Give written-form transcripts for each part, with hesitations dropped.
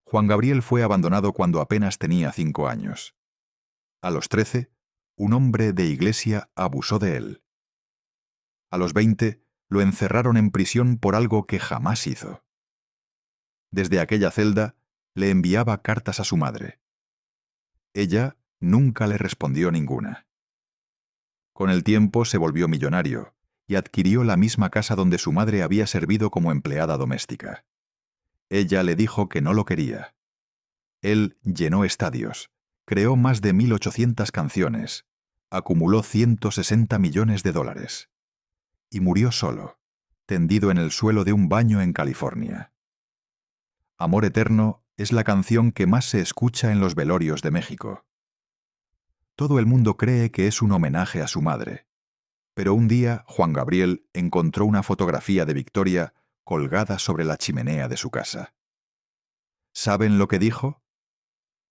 Juan Gabriel fue abandonado cuando apenas tenía 5 años. A los 13, un hombre de iglesia abusó de él. A los 20, lo encerraron en prisión por algo que jamás hizo. Desde aquella celda, le enviaba cartas a su madre. Ella nunca le respondió ninguna. Con el tiempo se volvió millonario y adquirió la misma casa donde su madre había servido como empleada doméstica. Ella le dijo que no lo quería. Él llenó estadios, creó más de 1.800 canciones, acumuló $160 millones y murió solo, tendido en el suelo de un baño en California. Amor Eterno es la canción que más se escucha en los velorios de México. Todo el mundo cree que es un homenaje a su madre, pero un día Juan Gabriel encontró una fotografía de Victoria colgada sobre la chimenea de su casa. ¿Saben lo que dijo?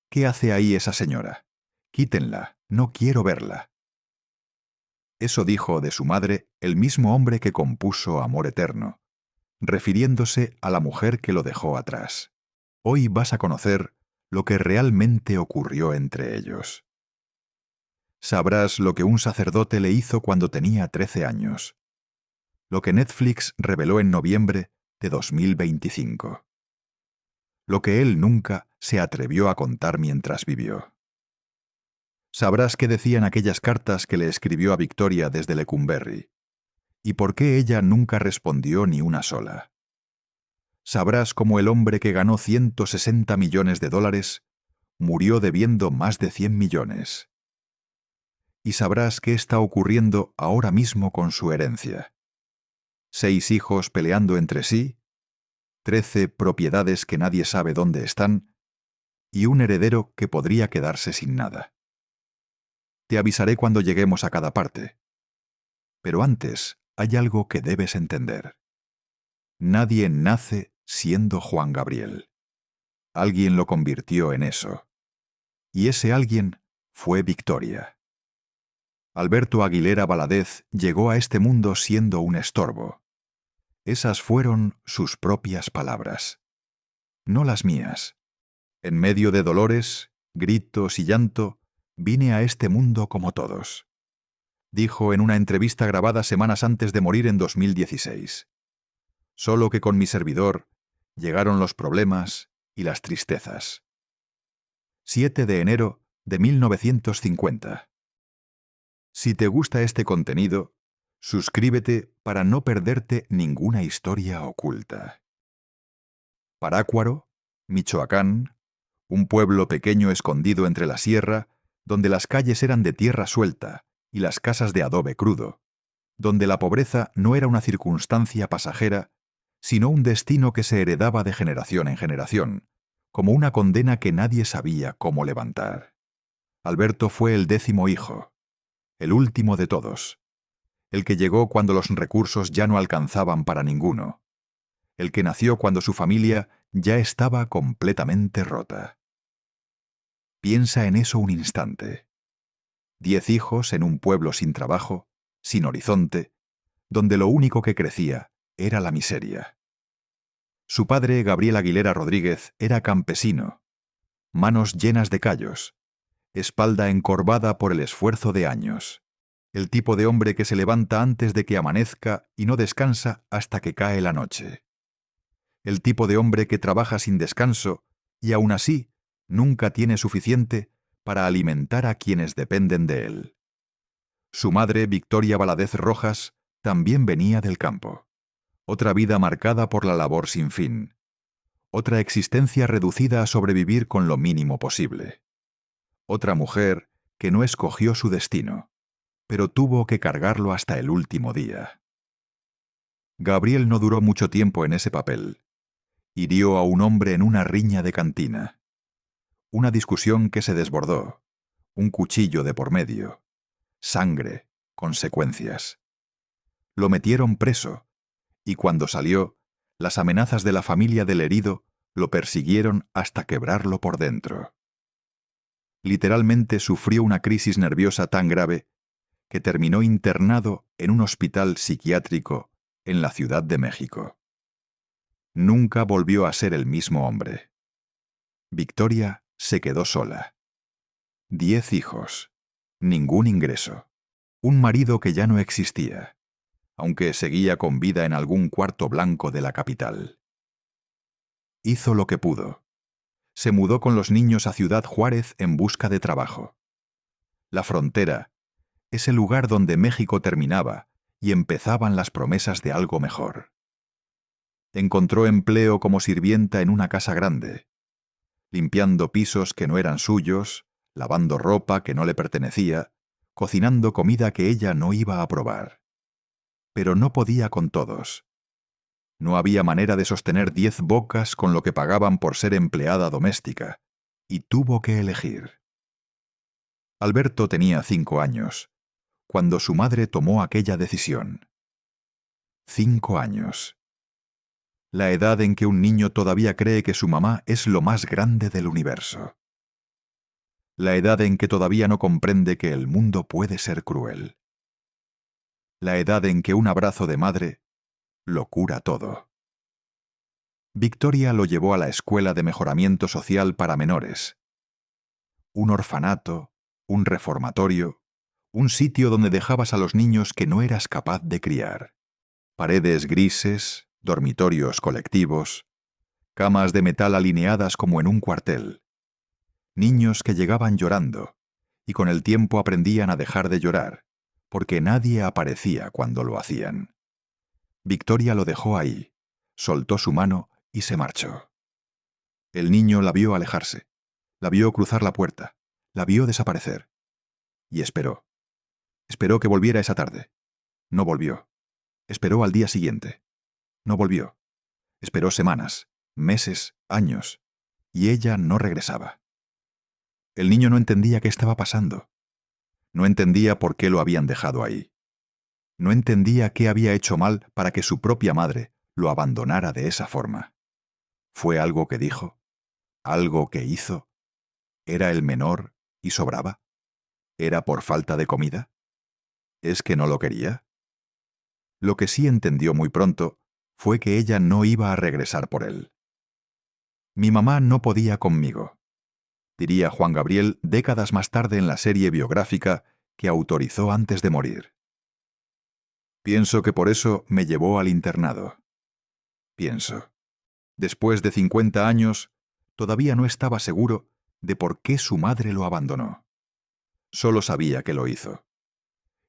¿Qué hace ahí esa señora? Quítenla, no quiero verla. Eso dijo de su madre el mismo hombre que compuso Amor Eterno, refiriéndose a la mujer que lo dejó atrás. Hoy vas a conocer lo que realmente ocurrió entre ellos. Sabrás lo que un sacerdote le hizo cuando tenía 13 años. Lo que Netflix reveló en noviembre de 2025. Lo que él nunca se atrevió a contar mientras vivió. Sabrás qué decían aquellas cartas que le escribió a Victoria desde Lecumberri, y por qué ella nunca respondió ni una sola. Sabrás cómo el hombre que ganó $160 millones murió debiendo más de 100 millones. Y sabrás qué está ocurriendo ahora mismo con su herencia. 6 hijos peleando entre sí, 13 propiedades que nadie sabe dónde están, y un heredero que podría quedarse sin nada. Te avisaré cuando lleguemos a cada parte. Pero antes hay algo que debes entender. Nadie nace siendo Juan Gabriel. Alguien lo convirtió en eso. Y ese alguien fue Victoria. Alberto Aguilera Valadez llegó a este mundo siendo un estorbo. Esas fueron sus propias palabras, no las mías. En medio de dolores, gritos y llanto, vine a este mundo como todos. Dijo en una entrevista grabada semanas antes de morir en 2016. Solo que con mi servidor llegaron los problemas y las tristezas. 7 de enero de 1950. Si te gusta este contenido, suscríbete para no perderte ninguna historia oculta. Parácuaro, Michoacán, un pueblo pequeño escondido entre la sierra, donde las calles eran de tierra suelta y las casas de adobe crudo, donde la pobreza no era una circunstancia pasajera, sino un destino que se heredaba de generación en generación, como una condena que nadie sabía cómo levantar. Alberto fue el 10º hijo, el último de todos, el que llegó cuando los recursos ya no alcanzaban para ninguno, el que nació cuando su familia ya estaba completamente rota. Piensa en eso un instante. 10 hijos en un pueblo sin trabajo, sin horizonte, donde lo único que crecía era la miseria. Su padre, Gabriel Aguilera Rodríguez, era campesino, manos llenas de callos, espalda encorvada por el esfuerzo de años, el tipo de hombre que se levanta antes de que amanezca y no descansa hasta que cae la noche. El tipo de hombre que trabaja sin descanso y aún así nunca tiene suficiente para alimentar a quienes dependen de él. Su madre, Victoria Valadez Rojas, también venía del campo. Otra vida marcada por la labor sin fin. Otra existencia reducida a sobrevivir con lo mínimo posible. Otra mujer que no escogió su destino, pero tuvo que cargarlo hasta el último día. Gabriel no duró mucho tiempo en ese papel. Hirió a un hombre en una riña de cantina. Una discusión que se desbordó. Un cuchillo de por medio. Sangre, consecuencias. Lo metieron preso, y cuando salió, las amenazas de la familia del herido lo persiguieron hasta quebrarlo por dentro. Literalmente sufrió una crisis nerviosa tan grave que terminó internado en un hospital psiquiátrico en la Ciudad de México. Nunca volvió a ser el mismo hombre. Victoria se quedó sola. 10 hijos. Ningún ingreso. Un marido que ya no existía, aunque seguía con vida en algún cuarto blanco de la capital. Hizo lo que pudo. Se mudó con los niños a Ciudad Juárez en busca de trabajo. La frontera, ese lugar donde México terminaba y empezaban las promesas de algo mejor. Encontró empleo como sirvienta en una casa grande, limpiando pisos que no eran suyos, lavando ropa que no le pertenecía, cocinando comida que ella no iba a probar. Pero no podía con todos. No había manera de sostener 10 bocas con lo que pagaban por ser empleada doméstica, y tuvo que elegir. Alberto tenía 5 años, cuando su madre tomó aquella decisión. 5 años. La edad en que un niño todavía cree que su mamá es lo más grande del universo. La edad en que todavía no comprende que el mundo puede ser cruel. La edad en que un abrazo de madre lo cura todo. Victoria lo llevó a la escuela de mejoramiento social para menores. Un orfanato, un reformatorio, un sitio donde dejabas a los niños que no eras capaz de criar. Paredes grises, dormitorios colectivos, camas de metal alineadas como en un cuartel. Niños que llegaban llorando, y con el tiempo aprendían a dejar de llorar, porque nadie aparecía cuando lo hacían. Victoria lo dejó ahí, soltó su mano y se marchó. El niño la vio alejarse, la vio cruzar la puerta, la vio desaparecer. Y esperó. Esperó que volviera esa tarde. No volvió. Esperó al día siguiente. No volvió. Esperó semanas, meses, años, y ella no regresaba. El niño no entendía qué estaba pasando. No entendía por qué lo habían dejado ahí. No entendía qué había hecho mal para que su propia madre lo abandonara de esa forma. ¿Fue algo que dijo? ¿Algo que hizo? ¿Era el menor y sobraba? ¿Era por falta de comida? ¿Es que no lo quería? Lo que sí entendió muy pronto fue que ella no iba a regresar por él. Mi mamá no podía conmigo, diría Juan Gabriel décadas más tarde en la serie biográfica que autorizó antes de morir. Pienso que por eso me llevó al internado. Pienso. Después de 50 años, todavía no estaba seguro de por qué su madre lo abandonó. Solo sabía que lo hizo.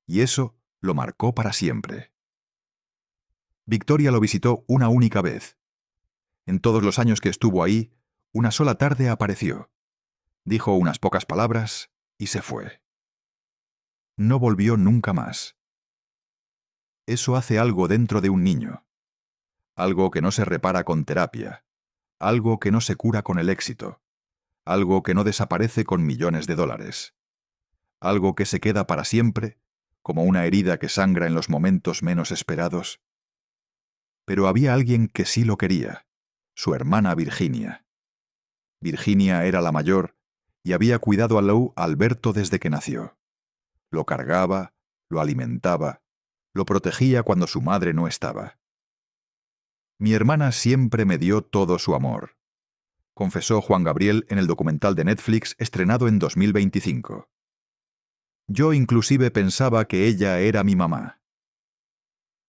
Y eso lo marcó para siempre. Victoria lo visitó una única vez. En todos los años que estuvo ahí, una sola tarde apareció. Dijo unas pocas palabras y se fue. No volvió nunca más. Eso hace algo dentro de un niño. Algo que no se repara con terapia. Algo que no se cura con el éxito. Algo que no desaparece con millones de dólares. Algo que se queda para siempre, como una herida que sangra en los momentos menos esperados. Pero había alguien que sí lo quería, su hermana Virginia. Virginia era la mayor y había cuidado a Lou Alberto desde que nació. Lo cargaba, lo alimentaba, lo protegía cuando su madre no estaba. Mi hermana siempre me dio todo su amor, confesó Juan Gabriel en el documental de Netflix estrenado en 2025. Yo inclusive pensaba que ella era mi mamá.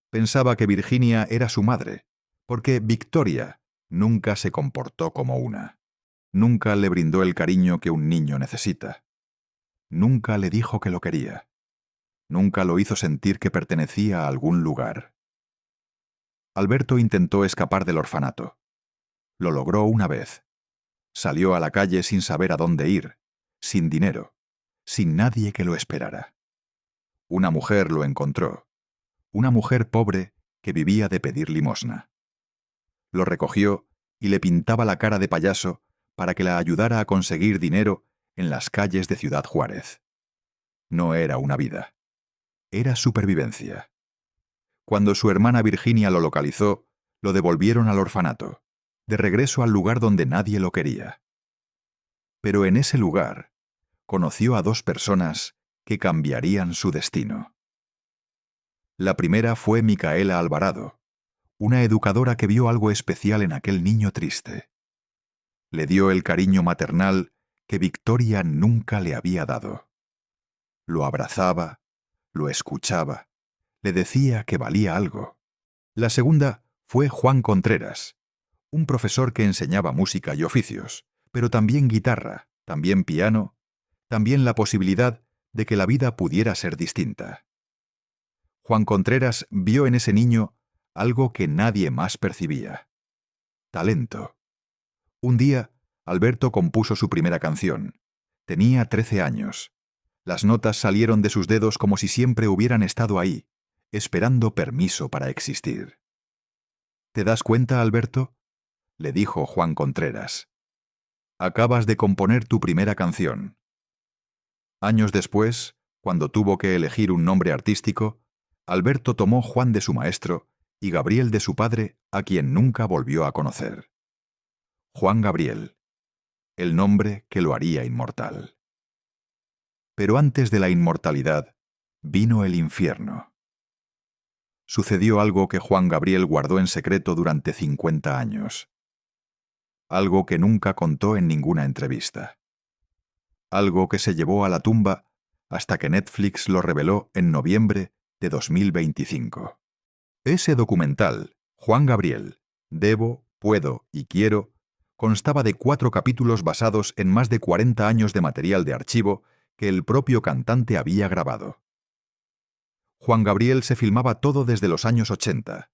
Pensaba que Virginia era su madre, porque Victoria nunca se comportó como una. Nunca le brindó el cariño que un niño necesita. Nunca le dijo que lo quería. Nunca lo hizo sentir que pertenecía a algún lugar. Alberto intentó escapar del orfanato. Lo logró una vez. Salió a la calle sin saber a dónde ir, sin dinero, sin nadie que lo esperara. Una mujer lo encontró. Una mujer pobre que vivía de pedir limosna. Lo recogió y le pintaba la cara de payaso para que la ayudara a conseguir dinero en las calles de Ciudad Juárez. No era una vida. Era supervivencia. Cuando su hermana Virginia lo localizó, lo devolvieron al orfanato, de regreso al lugar donde nadie lo quería. Pero en ese lugar, conoció a 2 personas que cambiarían su destino. La primera fue Micaela Alvarado, una educadora que vio algo especial en aquel niño triste. Le dio el cariño maternal que Victoria nunca le había dado. Lo abrazaba, lo escuchaba, le decía que valía algo. La segunda fue Juan Contreras, un profesor que enseñaba música y oficios, pero también guitarra, también piano, también la posibilidad de que la vida pudiera ser distinta. Juan Contreras vio en ese niño algo que nadie más percibía: talento. Un día, Alberto compuso su primera canción. Tenía 13 años. Las notas salieron de sus dedos como si siempre hubieran estado ahí, esperando permiso para existir. ¿Te das cuenta, Alberto?, le dijo Juan Contreras. Acabas de componer tu primera canción. Años después, cuando tuvo que elegir un nombre artístico, Alberto tomó Juan de su maestro y Gabriel de su padre, a quien nunca volvió a conocer. Juan Gabriel, el nombre que lo haría inmortal. Pero antes de la inmortalidad, vino el infierno. Sucedió algo que Juan Gabriel guardó en secreto durante 50 años. Algo que nunca contó en ninguna entrevista. Algo que se llevó a la tumba hasta que Netflix lo reveló en noviembre de 2025. Ese documental, Juan Gabriel, Debo, Puedo y Quiero, constaba de 4 capítulos basados en más de 40 años de material de archivo que el propio cantante había grabado. Juan Gabriel se filmaba todo desde los años 80.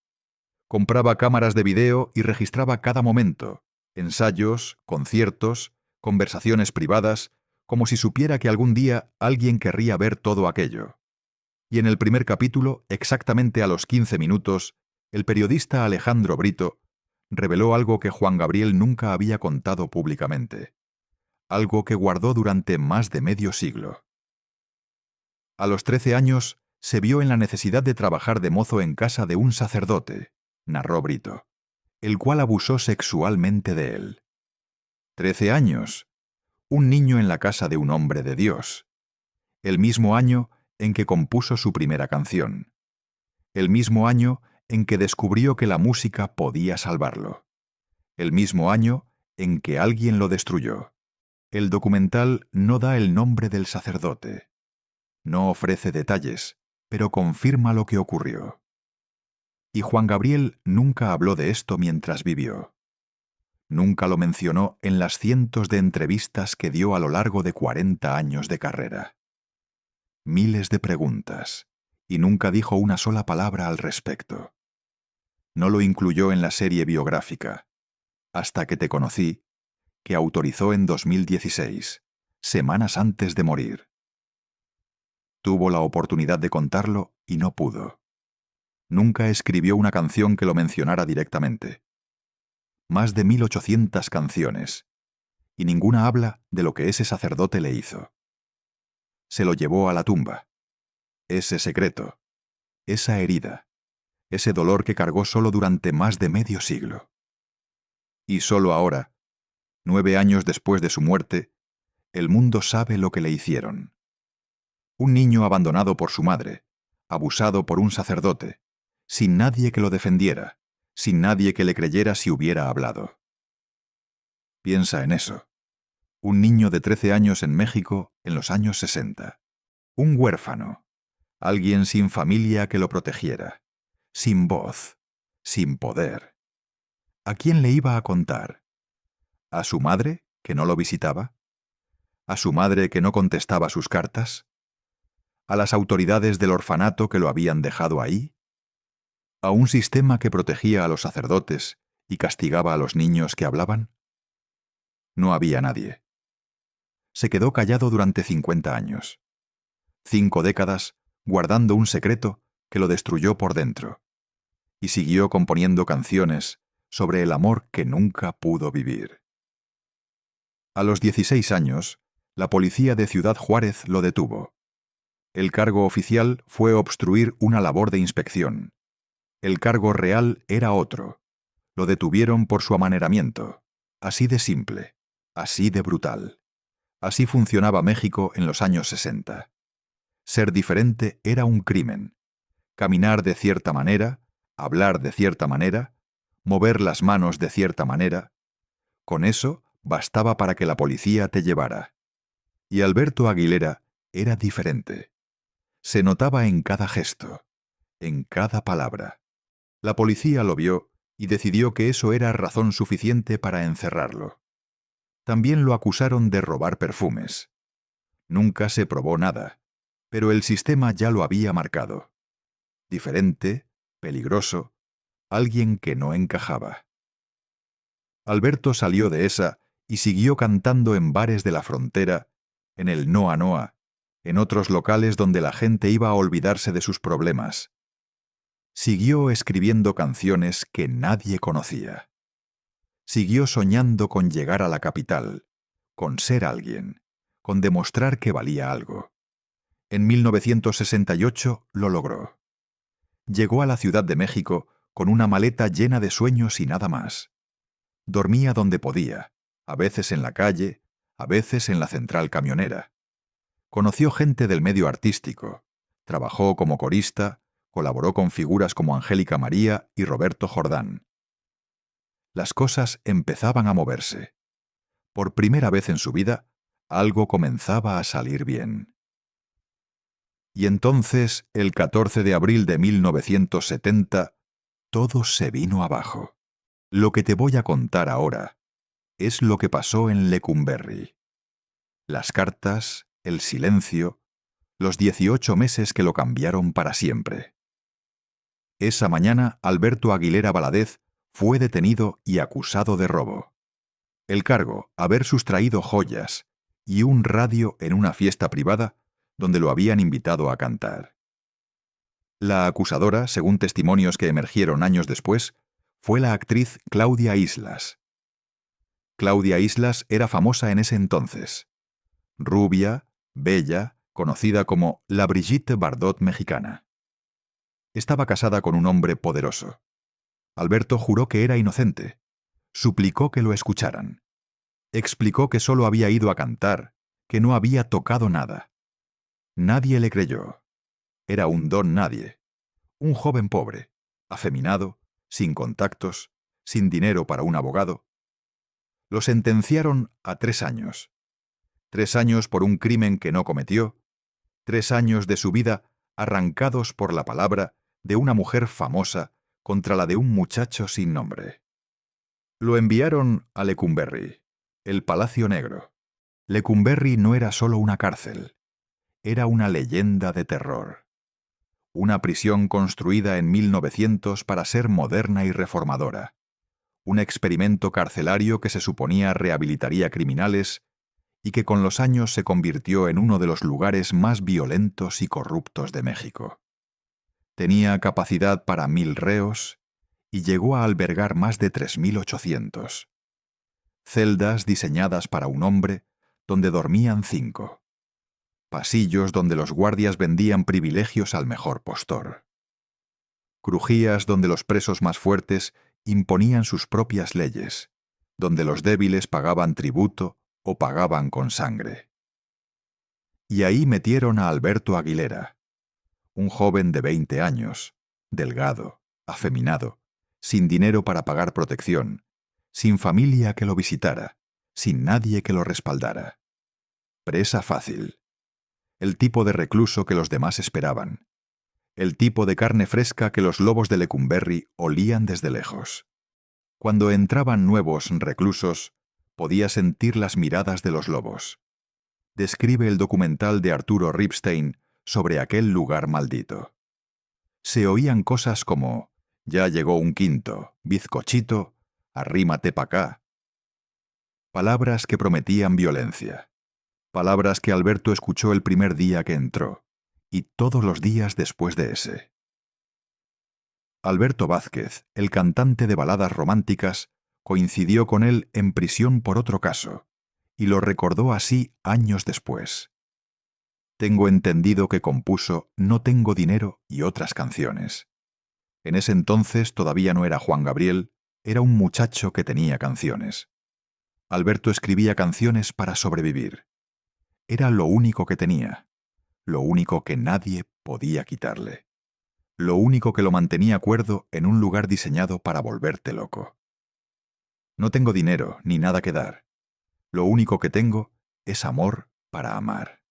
Compraba cámaras de video y registraba cada momento: ensayos, conciertos, conversaciones privadas, como si supiera que algún día alguien querría ver todo aquello. Y en el primer capítulo, exactamente a los 15 minutos, el periodista Alejandro Brito reveló algo que Juan Gabriel nunca había contado públicamente. Algo que guardó durante más de medio siglo. A los 13 años, se vio en la necesidad de trabajar de mozo en casa de un sacerdote, narró Brito, el cual abusó sexualmente de él. 13 años. Un niño en la casa de un hombre de Dios. El mismo año en que compuso su primera canción. El mismo año en que descubrió que la música podía salvarlo. El mismo año en que alguien lo destruyó. El documental no da el nombre del sacerdote. No ofrece detalles, pero confirma lo que ocurrió. Y Juan Gabriel nunca habló de esto mientras vivió. Nunca lo mencionó en las cientos de entrevistas que dio a lo largo de 40 años de carrera. Miles de preguntas, y nunca dijo una sola palabra al respecto. No lo incluyó en la serie biográfica, Hasta que te conocí, que autorizó en 2016, semanas antes de morir. Tuvo la oportunidad de contarlo y no pudo. Nunca escribió una canción que lo mencionara directamente. Más de 1800 canciones, y ninguna habla de lo que ese sacerdote le hizo. Se lo llevó a la tumba. Ese secreto, esa herida, ese dolor que cargó solo durante más de medio siglo. Y solo ahora, 9 años después de su muerte, el mundo sabe lo que le hicieron. Un niño abandonado por su madre, abusado por un sacerdote, sin nadie que lo defendiera, sin nadie que le creyera si hubiera hablado. Piensa en eso. Un niño de 13 años en México en los años 60. Un huérfano. Alguien sin familia que lo protegiera. Sin voz. Sin poder. ¿A quién le iba a contar? ¿A su madre, que no lo visitaba? ¿A su madre que no contestaba sus cartas? ¿A las autoridades del orfanato que lo habían dejado ahí? ¿A un sistema que protegía a los sacerdotes y castigaba a los niños que hablaban? No había nadie. Se quedó callado durante 50 años. 5 décadas guardando un secreto que lo destruyó por dentro. Y siguió componiendo canciones sobre el amor que nunca pudo vivir. A los 16 años, la policía de Ciudad Juárez lo detuvo. El cargo oficial fue obstruir una labor de inspección. El cargo real era otro. Lo detuvieron por su amaneramiento. Así de simple, así de brutal. Así funcionaba México en los años 60. Ser diferente era un crimen. Caminar de cierta manera, hablar de cierta manera, mover las manos de cierta manera. Con eso bastaba para que la policía te llevara. Y Alberto Aguilera era diferente. Se notaba en cada gesto, en cada palabra. La policía lo vio y decidió que eso era razón suficiente para encerrarlo. También lo acusaron de robar perfumes. Nunca se probó nada, pero el sistema ya lo había marcado. Diferente, peligroso, alguien que no encajaba. Alberto salió de esa y siguió cantando en bares de la frontera, en el Noa Noa, en otros locales donde la gente iba a olvidarse de sus problemas. Siguió escribiendo canciones que nadie conocía. Siguió soñando con llegar a la capital, con ser alguien, con demostrar que valía algo. En 1968 lo logró. Llegó a la Ciudad de México con una maleta llena de sueños y nada más. Dormía donde podía, a veces en la calle, a veces en la central camionera. Conoció gente del medio artístico, trabajó como corista, colaboró con figuras como Angélica María y Roberto Jordán. Las cosas empezaban a moverse. Por primera vez en su vida, algo comenzaba a salir bien. Y entonces, el 14 de abril de 1970, todo se vino abajo. Lo que te voy a contar ahora es lo que pasó en Lecumberri. Las cartas, el silencio, los 18 meses que lo cambiaron para siempre. Esa mañana, Alberto Aguilera Valadez fue detenido y acusado de robo. El cargo, haber sustraído joyas y un radio en una fiesta privada donde lo habían invitado a cantar. La acusadora, según testimonios que emergieron años después, fue la actriz Claudia Islas. Claudia Islas era famosa en ese entonces. Rubia, bella, conocida como la Brigitte Bardot mexicana. Estaba casada con un hombre poderoso. Alberto juró que era inocente. Suplicó que lo escucharan. Explicó que solo había ido a cantar, que no había tocado nada. Nadie le creyó. Era un don nadie. Un joven pobre, afeminado, sin contactos, sin dinero para un abogado. Lo sentenciaron a 3 años. 3 años por un crimen que no cometió. 3 años de su vida arrancados por la palabra de una mujer famosa contra la de un muchacho sin nombre. Lo enviaron a Lecumberri, el Palacio Negro. Lecumberri no era solo una cárcel, era una leyenda de terror. Una prisión construida en 1900 para ser moderna y reformadora. Un experimento carcelario que se suponía rehabilitaría criminales y que con los años se convirtió en uno de los lugares más violentos y corruptos de México. Tenía capacidad para 1000 reos y llegó a albergar más de 3800. Celdas diseñadas para un hombre donde dormían 5. Pasillos donde los guardias vendían privilegios al mejor postor. Crujías donde los presos más fuertes imponían sus propias leyes, donde los débiles pagaban tributo o pagaban con sangre. Y ahí metieron a Alberto Aguilera, un joven de 20 años, delgado, afeminado, sin dinero para pagar protección, sin familia que lo visitara, sin nadie que lo respaldara. Presa fácil. El tipo de recluso que los demás esperaban. El tipo de carne fresca que los lobos de Lecumberri olían desde lejos. Cuando entraban nuevos reclusos, podía sentir las miradas de los lobos. Describe el documental de Arturo Ripstein sobre aquel lugar maldito. Se oían cosas como: ya llegó un quinto, bizcochito, arrímate pa' acá. Palabras que prometían violencia. Palabras que Alberto escuchó el primer día que entró, y todos los días después de ese. Alberto Vázquez, el cantante de baladas románticas, coincidió con él en prisión por otro caso, y lo recordó así años después. Tengo entendido que compuso No tengo dinero y otras canciones. En ese entonces todavía no era Juan Gabriel, era un muchacho que tenía canciones. Alberto escribía canciones para sobrevivir. Era lo único que tenía, lo único que nadie podía quitarle, lo único que lo mantenía cuerdo en un lugar diseñado para volverte loco. No tengo dinero ni nada que dar. Lo único que tengo es amor para amar.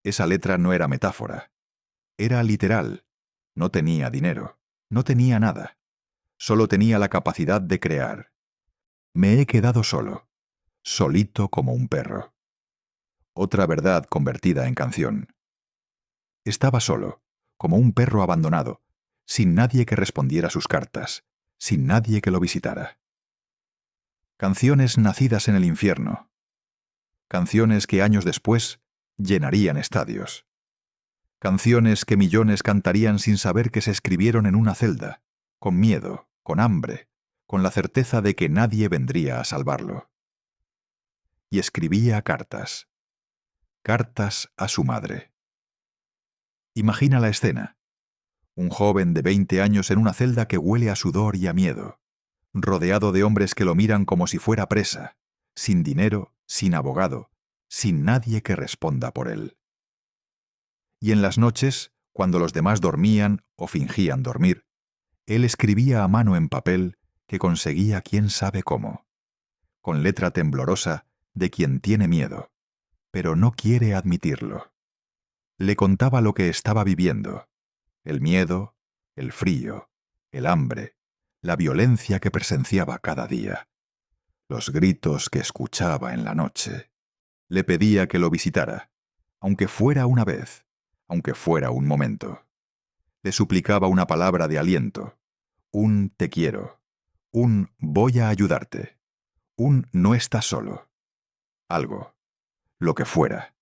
Esa letra no era metáfora. Era literal. No tenía dinero. No tenía nada. Solo tenía la capacidad de crear. Me he quedado solo. Solito como un perro. Otra verdad convertida en canción. Estaba solo, como un perro abandonado, sin nadie que respondiera sus cartas, sin nadie que lo visitara. Canciones nacidas en el infierno. Canciones que años después llenarían estadios. Canciones que millones cantarían sin saber que se escribieron en una celda, con miedo, con hambre, con la certeza de que nadie vendría a salvarlo. Y escribía cartas. Cartas a su madre. Imagina la escena. Un joven de 20 años en una celda que huele a sudor y a miedo, rodeado de hombres que lo miran como si fuera presa, sin dinero, sin abogado, sin nadie que responda por él. Y en las noches, cuando los demás dormían o fingían dormir, él escribía a mano en papel que conseguía quién sabe cómo, con letra temblorosa de quien tiene miedo, pero no quiere admitirlo. Le contaba lo que estaba viviendo, el miedo, el frío, el hambre, la violencia que presenciaba cada día, los gritos que escuchaba en la noche. Le pedía que lo visitara, aunque fuera una vez, aunque fuera un momento. Le suplicaba una palabra de aliento, un te quiero, un voy a ayudarte, un no estás solo. Algo, lo que fuera.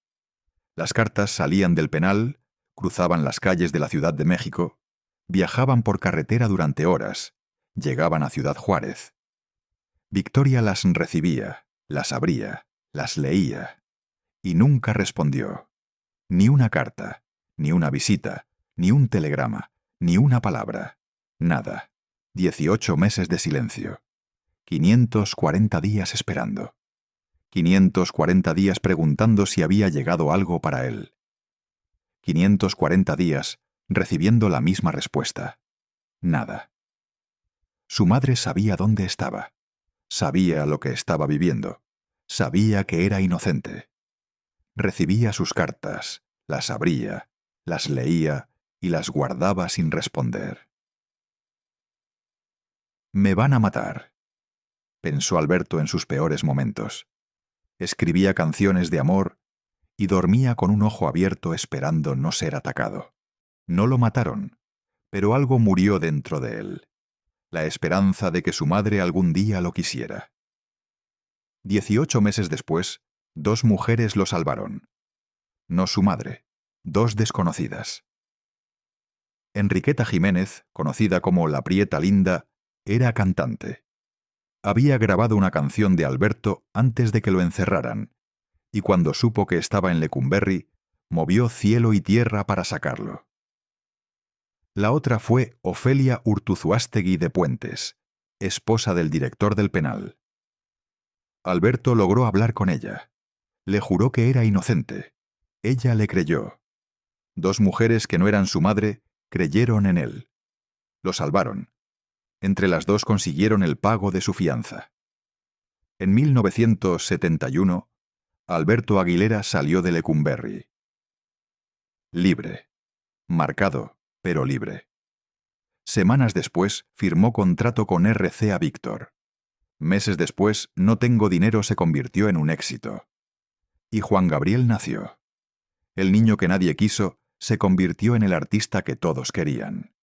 Las cartas salían del penal, cruzaban las calles de la Ciudad de México, viajaban por carretera durante horas, llegaban a Ciudad Juárez. Victoria las recibía, las abría, las leía, y nunca respondió. Ni una carta, ni una visita, ni un telegrama, ni una palabra. Nada. 18 meses de silencio. 540 días esperando. 540 días preguntando si había llegado algo para él. 540 días recibiendo la misma respuesta. Nada. Su madre sabía dónde estaba. Sabía lo que estaba viviendo. Sabía que era inocente. Recibía sus cartas, las abría, las leía y las guardaba sin responder. Me van a matar, pensó Alberto en sus peores momentos. Escribía canciones de amor y dormía con un ojo abierto esperando no ser atacado. No lo mataron, pero algo murió dentro de él, la esperanza de que su madre algún día lo quisiera. 18 meses después, 2 mujeres lo salvaron. No su madre, 2 desconocidas. Enriqueta Jiménez, conocida como La Prieta Linda, era cantante. Había grabado una canción de Alberto antes de que lo encerraran, y cuando supo que estaba en Lecumberri, movió cielo y tierra para sacarlo. La otra fue Ofelia Urtuzuástegui de Puentes, esposa del director del penal. Alberto logró hablar con ella. Le juró que era inocente. Ella le creyó. 2 mujeres que no eran su madre creyeron en él. Lo salvaron. Entre las 2 consiguieron el pago de su fianza. En 1971, Alberto Aguilera salió de Lecumberri. Libre. Marcado, pero libre. Semanas después, firmó contrato con RCA Víctor. Meses después, No tengo dinero se convirtió en un éxito. Y Juan Gabriel nació. El niño que nadie quiso se convirtió en el artista que todos querían.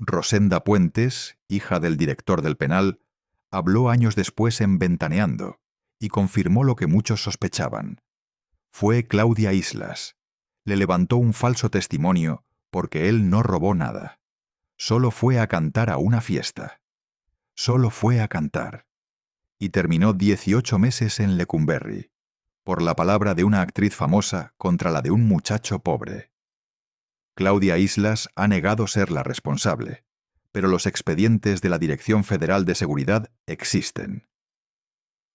Rosenda Puentes, hija del director del penal, habló años después en Ventaneando y confirmó lo que muchos sospechaban. Fue Claudia Islas. Le levantó un falso testimonio porque él no robó nada. Solo fue a cantar a una fiesta. Solo fue a cantar. Y terminó 18 meses en Lecumberri, por la palabra de una actriz famosa contra la de un muchacho pobre. Claudia Islas ha negado ser la responsable, pero los expedientes de la Dirección Federal de Seguridad existen.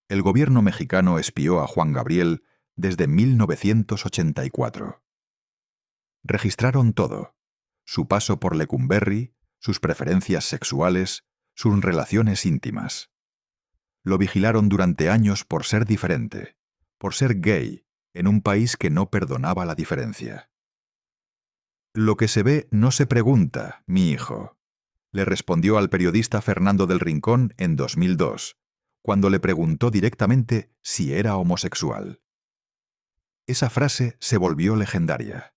El gobierno mexicano espió a Juan Gabriel desde 1984. Registraron todo: su paso por Lecumberri, sus preferencias sexuales, sus relaciones íntimas. Lo vigilaron durante años por ser diferente, por ser gay, en un país que no perdonaba la diferencia. Lo que se ve no se pregunta, mi hijo, le respondió al periodista Fernando del Rincón en 2002, cuando le preguntó directamente si era homosexual. Esa frase se volvió legendaria.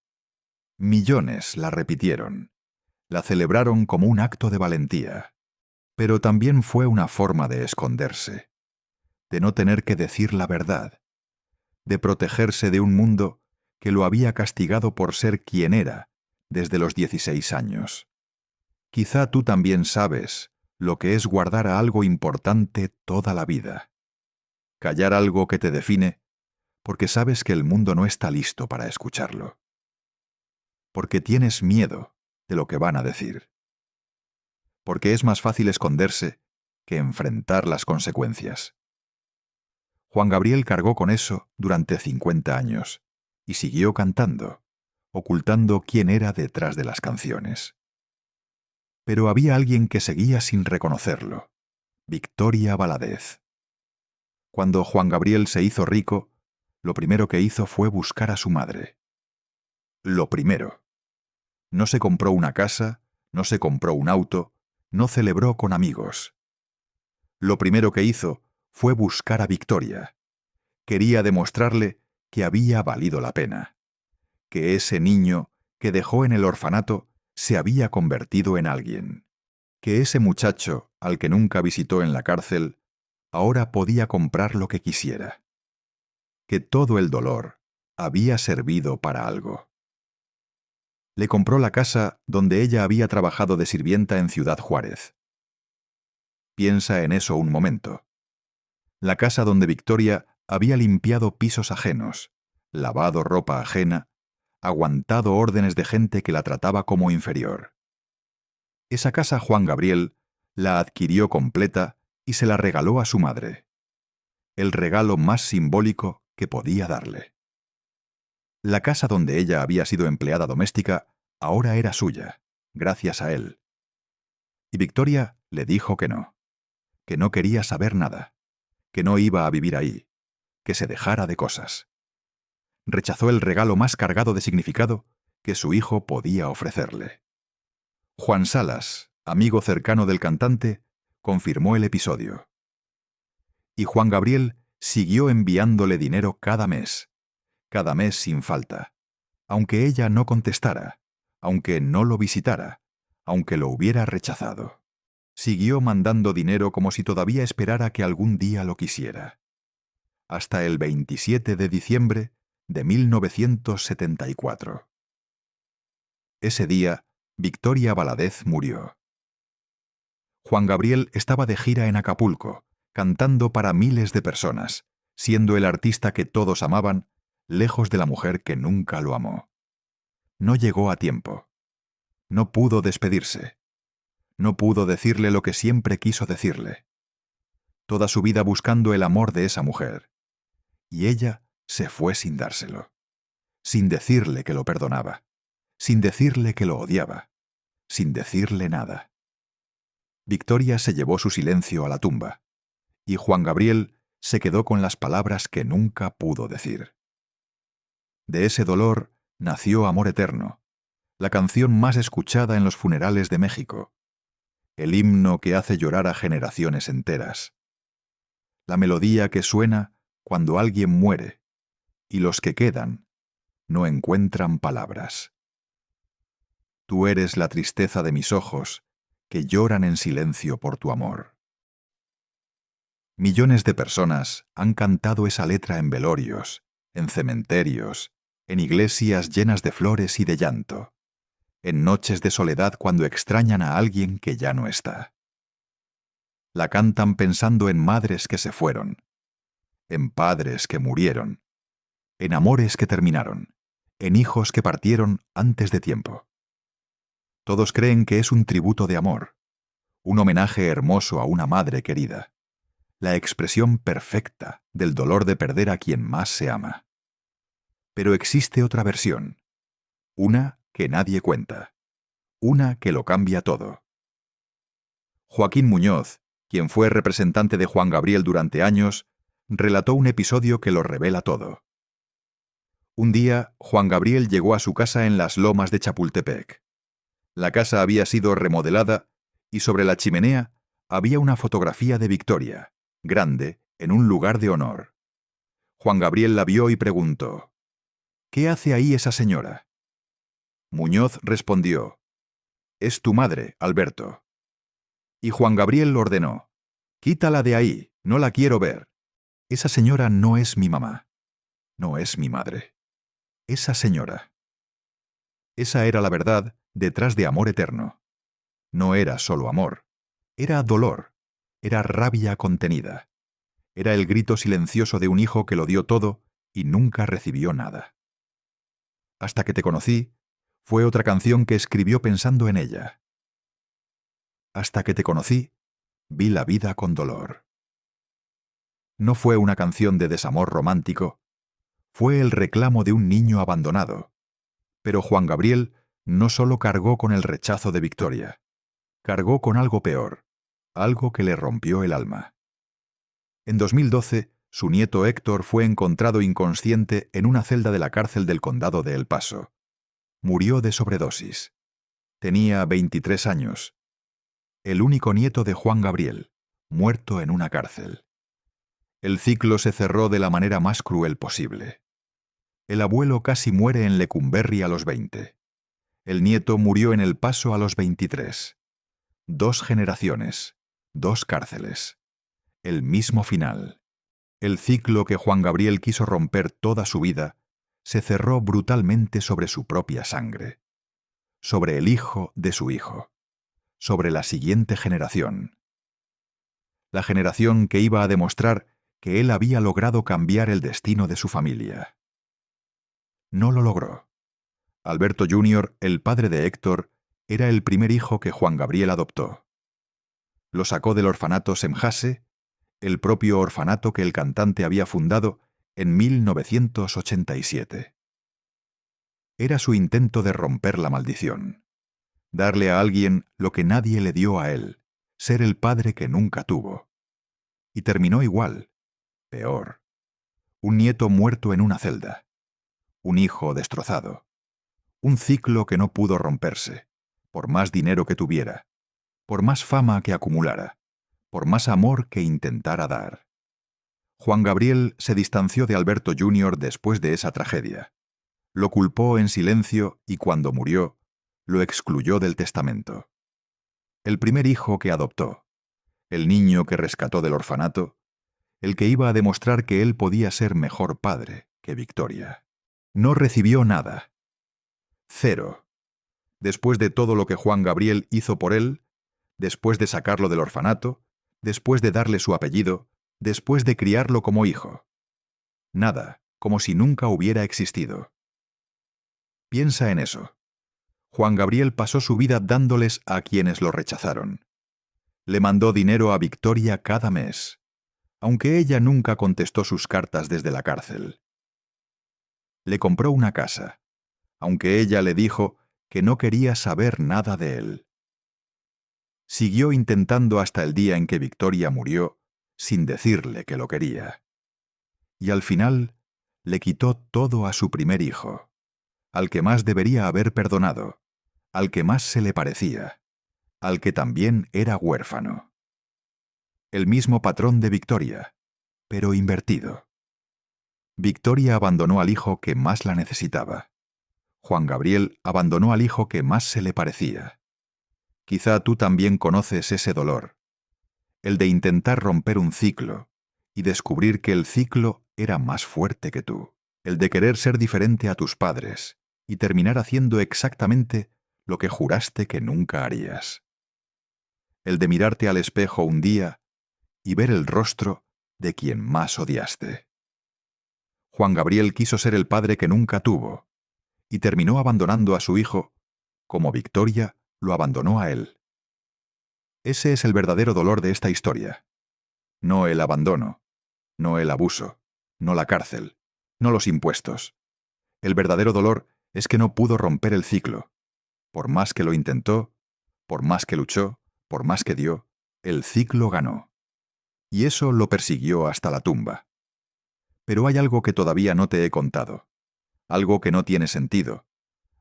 Millones la repitieron. La celebraron como un acto de valentía. Pero también fue una forma de esconderse, de no tener que decir la verdad, de protegerse de un mundo que lo había castigado por ser quien era desde los 16 años. Quizá tú también sabes lo que es guardar a algo importante toda la vida. Callar algo que te define porque sabes que el mundo no está listo para escucharlo. Porque tienes miedo de lo que van a decir. Porque es más fácil esconderse que enfrentar las consecuencias. Juan Gabriel cargó con eso durante 50 años y siguió cantando, ocultando quién era detrás de las canciones. Pero había alguien que seguía sin reconocerlo: Victoria Valadez. Cuando Juan Gabriel se hizo rico, lo primero que hizo fue buscar a su madre. Lo primero. No se compró una casa, no se compró un auto, no celebró con amigos. Lo primero que hizo fue buscar a Victoria. Quería demostrarle que había valido la pena, que ese niño que dejó en el orfanato se había convertido en alguien, que ese muchacho al que nunca visitó en la cárcel ahora podía comprar lo que quisiera, que todo el dolor había servido para algo. Le compró la casa donde ella había trabajado de sirvienta en Ciudad Juárez. Piensa en eso un momento. La casa donde Victoria había limpiado pisos ajenos, lavado ropa ajena, aguantado órdenes de gente que la trataba como inferior. Esa casa Juan Gabriel la adquirió completa y se la regaló a su madre. El regalo más simbólico que podía darle. La casa donde ella había sido empleada doméstica ahora era suya, gracias a él. Y Victoria le dijo que no quería saber nada, que no iba a vivir ahí, que se dejara de cosas. Rechazó el regalo más cargado de significado que su hijo podía ofrecerle. Juan Salas, amigo cercano del cantante, confirmó el episodio. Y Juan Gabriel siguió enviándole dinero cada mes sin falta, aunque ella no contestara, aunque no lo visitara, aunque lo hubiera rechazado. Siguió mandando dinero como si todavía esperara que algún día lo quisiera. Hasta el 27 de diciembre de 1974. Ese día, Victoria Valadez murió. Juan Gabriel estaba de gira en Acapulco, cantando para miles de personas, siendo el artista que todos amaban, lejos de la mujer que nunca lo amó. No llegó a tiempo. No pudo despedirse. No pudo decirle lo que siempre quiso decirle. Toda su vida buscando el amor de esa mujer. Y ella se fue sin dárselo. Sin decirle que lo perdonaba. Sin decirle que lo odiaba. Sin decirle nada. Victoria se llevó su silencio a la tumba. Y Juan Gabriel se quedó con las palabras que nunca pudo decir. De ese dolor nació Amor Eterno, la canción más escuchada en los funerales de México, el himno que hace llorar a generaciones enteras, la melodía que suena cuando alguien muere y los que quedan no encuentran palabras. Tú eres la tristeza de mis ojos que lloran en silencio por tu amor. Millones de personas han cantado esa letra en velorios, en cementerios, en iglesias llenas de flores y de llanto, en noches de soledad cuando extrañan a alguien que ya no está. La cantan pensando en madres que se fueron, en padres que murieron, en amores que terminaron, en hijos que partieron antes de tiempo. Todos creen que es un tributo de amor, un homenaje hermoso a una madre querida, la expresión perfecta del dolor de perder a quien más se ama. Pero existe otra versión, una que nadie cuenta, una que lo cambia todo. Joaquín Muñoz, quien fue representante de Juan Gabriel durante años, relató un episodio que lo revela todo. Un día, Juan Gabriel llegó a su casa en las lomas de Chapultepec. La casa había sido remodelada y sobre la chimenea había una fotografía de Victoria, grande, en un lugar de honor. Juan Gabriel la vio y preguntó: «¿Qué hace ahí esa señora?». Muñoz respondió: «Es tu madre, Alberto». Y Juan Gabriel ordenó: «Quítala de ahí, no la quiero ver. Esa señora no es mi mamá. No es mi madre. Esa señora». Esa era la verdad detrás de Amor Eterno. No era solo amor, era dolor, era rabia contenida. Era el grito silencioso de un hijo que lo dio todo y nunca recibió nada. Hasta que te conocí fue otra canción que escribió pensando en ella. Hasta que te conocí, vi la vida con dolor. No fue una canción de desamor romántico, fue el reclamo de un niño abandonado. Pero Juan Gabriel no solo cargó con el rechazo de Victoria, cargó con algo peor, algo que le rompió el alma. En 2012, su nieto Héctor fue encontrado inconsciente en una celda de la cárcel del condado de El Paso. Murió de sobredosis. Tenía 23 años. El único nieto de Juan Gabriel, muerto en una cárcel. El ciclo se cerró de la manera más cruel posible. El abuelo casi muere en Lecumberri a los 20. El nieto murió en El Paso a los 23. 2 generaciones, 2 cárceles. El mismo final. El ciclo que Juan Gabriel quiso romper toda su vida se cerró brutalmente sobre su propia sangre, sobre el hijo de su hijo, sobre la siguiente generación. La generación que iba a demostrar que él había logrado cambiar el destino de su familia. No lo logró. Alberto Jr., el padre de Héctor, era el primer hijo que Juan Gabriel adoptó. Lo sacó del orfanato Semjase, el propio orfanato que el cantante había fundado en 1987. Era su intento de romper la maldición, darle a alguien lo que nadie le dio a él, ser el padre que nunca tuvo. Y terminó igual, peor. Un nieto muerto en una celda, un hijo destrozado, un ciclo que no pudo romperse, por más dinero que tuviera, por más fama que acumulara, por más amor que intentara dar. Juan Gabriel se distanció de Alberto Jr. después de esa tragedia. Lo culpó en silencio y cuando murió, lo excluyó del testamento. El primer hijo que adoptó, el niño que rescató del orfanato, el que iba a demostrar que él podía ser mejor padre que Victoria. No recibió nada. 0. Después de todo lo que Juan Gabriel hizo por él, después de sacarlo del orfanato, después de darle su apellido, después de criarlo como hijo. Nada, como si nunca hubiera existido. Piensa en eso. Juan Gabriel pasó su vida dándoles a quienes lo rechazaron. Le mandó dinero a Victoria cada mes, aunque ella nunca contestó sus cartas desde la cárcel. Le compró una casa, aunque ella le dijo que no quería saber nada de él. Siguió intentando hasta el día en que Victoria murió, sin decirle que lo quería. Y al final, le quitó todo a su primer hijo, al que más debería haber perdonado, al que más se le parecía, al que también era huérfano. El mismo patrón de Victoria, pero invertido. Victoria abandonó al hijo que más la necesitaba. Juan Gabriel abandonó al hijo que más se le parecía. Quizá tú también conoces ese dolor, el de intentar romper un ciclo y descubrir que el ciclo era más fuerte que tú, el de querer ser diferente a tus padres y terminar haciendo exactamente lo que juraste que nunca harías. El de mirarte al espejo un día y ver el rostro de quien más odiaste. Juan Gabriel quiso ser el padre que nunca tuvo y terminó abandonando a su hijo como Victoria lo abandonó a él. Ese es el verdadero dolor de esta historia. No el abandono, no el abuso, no la cárcel, no los impuestos. El verdadero dolor es que no pudo romper el ciclo. Por más que lo intentó, por más que luchó, por más que dio, el ciclo ganó. Y eso lo persiguió hasta la tumba. Pero hay algo que todavía no te he contado. Algo que no tiene sentido.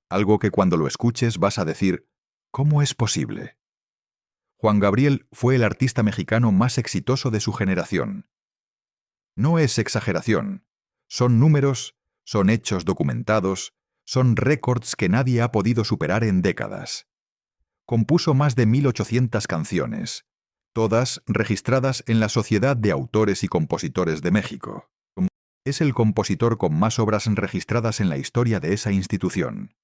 Algo que cuando lo escuches vas a decir, ¿cómo es posible? Juan Gabriel fue el artista mexicano más exitoso de su generación. No es exageración. Son números, son hechos documentados, son récords que nadie ha podido superar en décadas. Compuso más de 1.800 canciones, todas registradas en la Sociedad de Autores y Compositores de México. Es el compositor con más obras registradas en la historia de esa institución.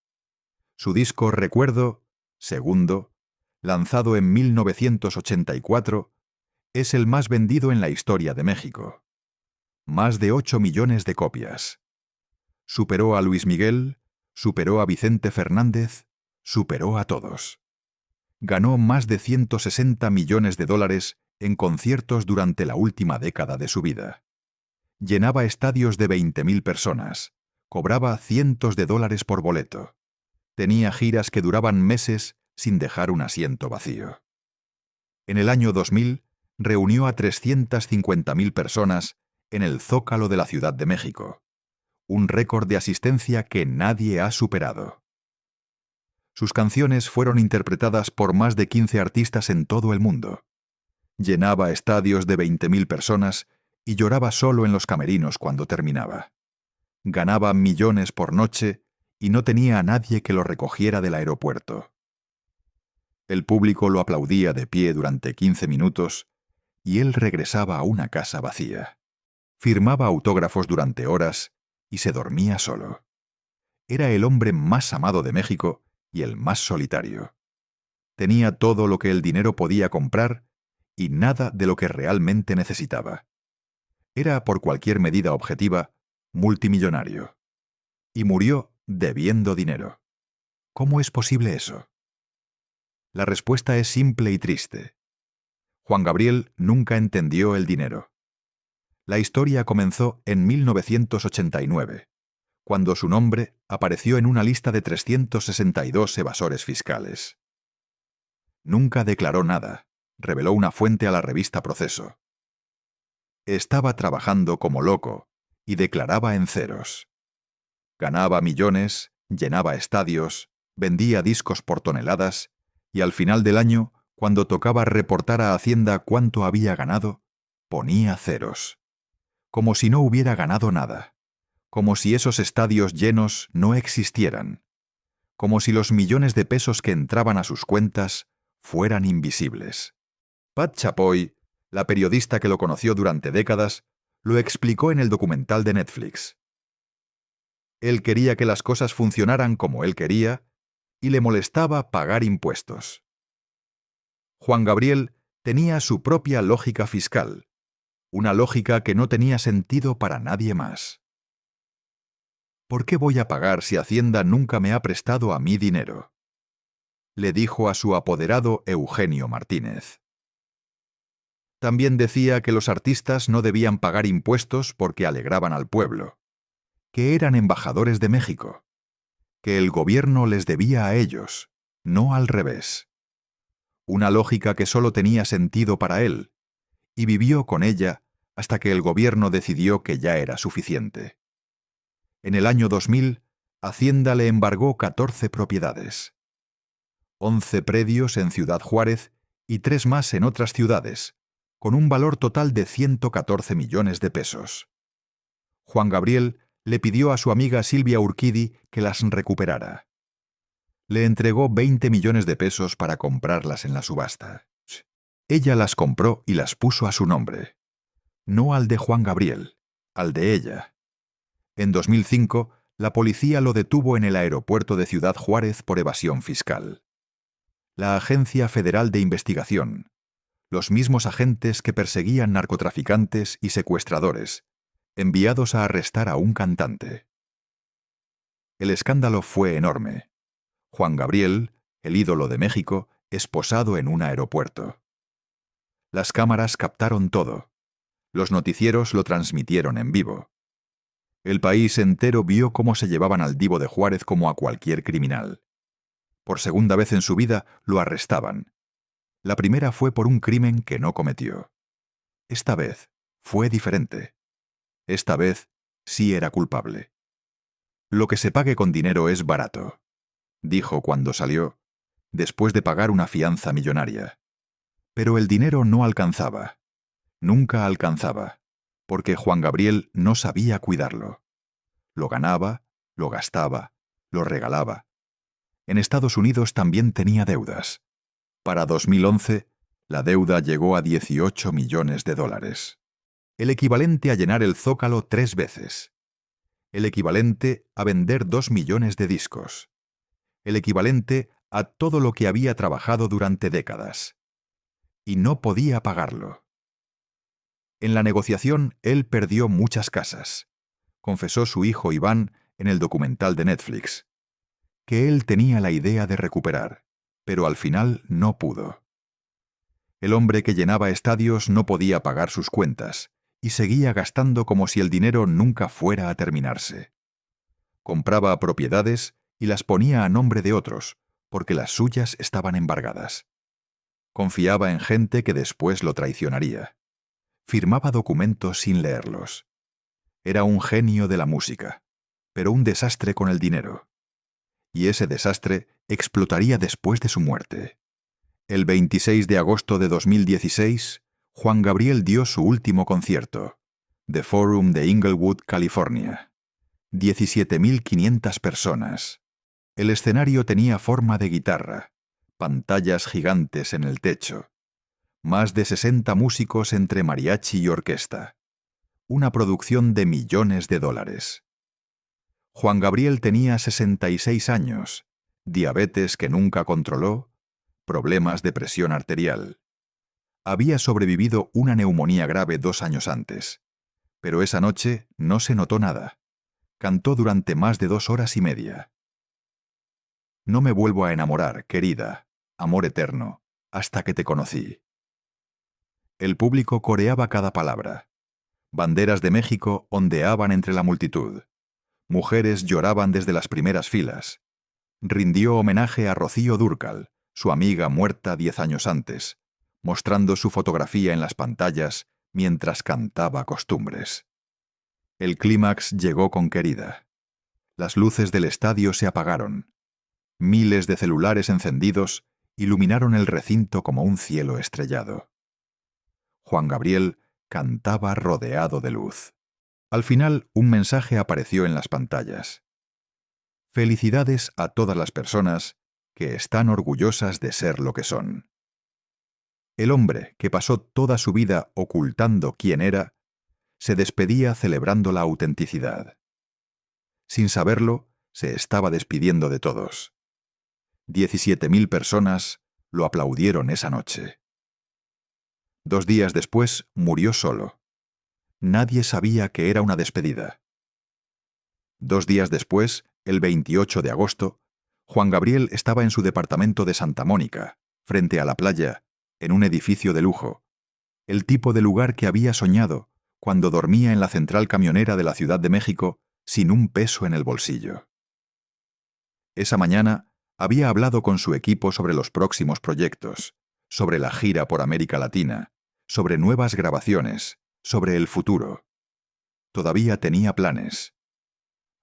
Su disco Recuerdo, segundo, lanzado en 1984, es el más vendido en la historia de México. Más de 8 millones de copias. Superó a Luis Miguel, superó a Vicente Fernández, superó a todos. Ganó más de 160 millones de dólares en conciertos durante la última década de su vida. Llenaba estadios de 20.000 personas, cobraba cientos de dólares por boleto. Tenía giras que duraban meses sin dejar un asiento vacío. En el año 2000, reunió a 350.000 personas en el Zócalo de la Ciudad de México, un récord de asistencia que nadie ha superado. Sus canciones fueron interpretadas por más de 15 artistas en todo el mundo. Llenaba estadios de 20.000 personas y lloraba solo en los camerinos cuando terminaba. Ganaba millones por noche y no tenía a nadie que lo recogiera del aeropuerto. El público lo aplaudía de pie durante 15 minutos y él regresaba a una casa vacía. Firmaba autógrafos durante horas y se dormía solo. Era el hombre más amado de México y el más solitario. Tenía todo lo que el dinero podía comprar y nada de lo que realmente necesitaba. Era, por cualquier medida objetiva, multimillonario. Y murió debiendo dinero. ¿Cómo es posible eso? La respuesta es simple y triste. Juan Gabriel nunca entendió el dinero. La historia comenzó en 1989, cuando su nombre apareció en una lista de 362 evasores fiscales. Nunca declaró nada, reveló una fuente a la revista Proceso. Estaba trabajando como loco y declaraba en ceros. Ganaba millones, llenaba estadios, vendía discos por toneladas y al final del año, cuando tocaba reportar a Hacienda cuánto había ganado, ponía ceros. Como si no hubiera ganado nada. Como si esos estadios llenos no existieran. Como si los millones de pesos que entraban a sus cuentas fueran invisibles. Pat Chapoy, la periodista que lo conoció durante décadas, lo explicó en el documental de Netflix. Él quería que las cosas funcionaran como él quería y le molestaba pagar impuestos. Juan Gabriel tenía su propia lógica fiscal, una lógica que no tenía sentido para nadie más. ¿Por qué voy a pagar si Hacienda nunca me ha prestado a mí dinero?, le dijo a su apoderado Eugenio Martínez. También decía que los artistas no debían pagar impuestos porque alegraban al pueblo, que eran embajadores de México, que el gobierno les debía a ellos, no al revés. Una lógica que solo tenía sentido para él, y vivió con ella hasta que el gobierno decidió que ya era suficiente. En el año 2000, Hacienda le embargó 14 propiedades. 11 predios en Ciudad Juárez y 3 más en otras ciudades, con un valor total de 114 millones de pesos. Juan Gabriel le pidió a su amiga Silvia Urquidi que las recuperara. Le entregó 20 millones de pesos para comprarlas en la subasta. Ella las compró y las puso a su nombre. No al de Juan Gabriel, al de ella. En 2005, la policía lo detuvo en el aeropuerto de Ciudad Juárez por evasión fiscal. La Agencia Federal de Investigación, los mismos agentes que perseguían narcotraficantes y secuestradores, enviados a arrestar a un cantante. El escándalo fue enorme. Juan Gabriel, el ídolo de México, esposado en un aeropuerto. Las cámaras captaron todo. Los noticieros lo transmitieron en vivo. El país entero vio cómo se llevaban al divo de Juárez como a cualquier criminal. Por segunda vez en su vida lo arrestaban. La primera fue por un crimen que no cometió. Esta vez fue diferente. Esta vez sí era culpable. Lo que se pague con dinero es barato, dijo cuando salió, después de pagar una fianza millonaria. Pero el dinero no alcanzaba. Nunca alcanzaba, porque Juan Gabriel no sabía cuidarlo. Lo ganaba, lo gastaba, lo regalaba. En Estados Unidos también tenía deudas. Para 2011, la deuda llegó a 18 millones de dólares. El equivalente a llenar el Zócalo 3 veces. El equivalente a vender 2 millones de discos. El equivalente a todo lo que había trabajado durante décadas. Y no podía pagarlo. En la negociación, él perdió muchas casas. Confesó su hijo Iván en el documental de Netflix, que él tenía la idea de recuperar, pero al final no pudo. El hombre que llenaba estadios no podía pagar sus cuentas y seguía gastando como si el dinero nunca fuera a terminarse. Compraba propiedades y las ponía a nombre de otros, porque las suyas estaban embargadas. Confiaba en gente que después lo traicionaría. Firmaba documentos sin leerlos. Era un genio de la música, pero un desastre con el dinero. Y ese desastre explotaría después de su muerte. El 26 de agosto de 2016, Juan Gabriel dio su último concierto, The Forum de Inglewood, California. 17.500 personas. El escenario tenía forma de guitarra, pantallas gigantes en el techo, más de 60 músicos entre mariachi y orquesta. Una producción de millones de dólares. Juan Gabriel tenía 66 años, diabetes que nunca controló, problemas de presión arterial. Había sobrevivido una neumonía grave 2 años antes, pero esa noche no se notó nada. Cantó durante más de 2 horas y media. No me vuelvo a enamorar, querida, amor eterno, hasta que te conocí. El público coreaba cada palabra. Banderas de México ondeaban entre la multitud. Mujeres lloraban desde las primeras filas. Rindió homenaje a Rocío Dúrcal, su amiga muerta 10 años antes, mostrando su fotografía en las pantallas mientras cantaba Costumbres. El clímax llegó con Querida. Las luces del estadio se apagaron. Miles de celulares encendidos iluminaron el recinto como un cielo estrellado. Juan Gabriel cantaba rodeado de luz. Al final, un mensaje apareció en las pantallas. Felicidades a todas las personas que están orgullosas de ser lo que son. El hombre que pasó toda su vida ocultando quién era, se despedía celebrando la autenticidad. Sin saberlo, se estaba despidiendo de todos. 17.000 personas lo aplaudieron esa noche. 2 días después murió solo. Nadie sabía que era una despedida. 2 días después, el 28 de agosto, Juan Gabriel estaba en su departamento de Santa Mónica, frente a la playa, en un edificio de lujo, el tipo de lugar que había soñado cuando dormía en la central camionera de la Ciudad de México sin un peso en el bolsillo. Esa mañana había hablado con su equipo sobre los próximos proyectos, sobre la gira por América Latina, sobre nuevas grabaciones, sobre el futuro. Todavía tenía planes.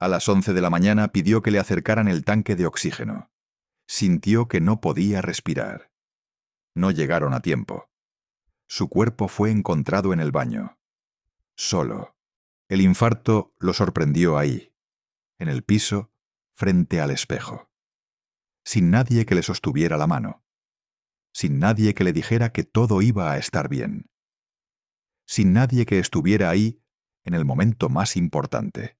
A las 11 de la mañana pidió que le acercaran el tanque de oxígeno. Sintió que no podía respirar. No llegaron a tiempo. Su cuerpo fue encontrado en el baño. Solo. El infarto lo sorprendió ahí, en el piso, frente al espejo. Sin nadie que le sostuviera la mano. Sin nadie que le dijera que todo iba a estar bien. Sin nadie que estuviera ahí en el momento más importante.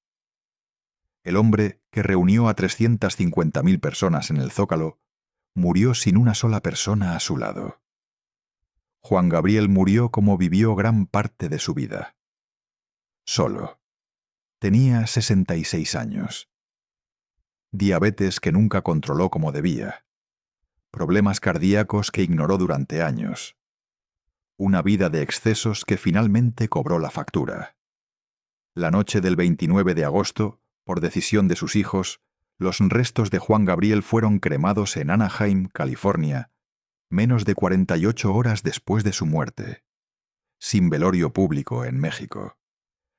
El hombre que reunió a 350.000 personas en el Zócalo murió sin una sola persona a su lado. Juan Gabriel murió como vivió gran parte de su vida. Solo. Tenía 66 años. Diabetes que nunca controló como debía. Problemas cardíacos que ignoró durante años. Una vida de excesos que finalmente cobró la factura. La noche del 29 de agosto, por decisión de sus hijos, los restos de Juan Gabriel fueron cremados en Anaheim, California, menos de 48 horas después de su muerte, sin velorio público en México,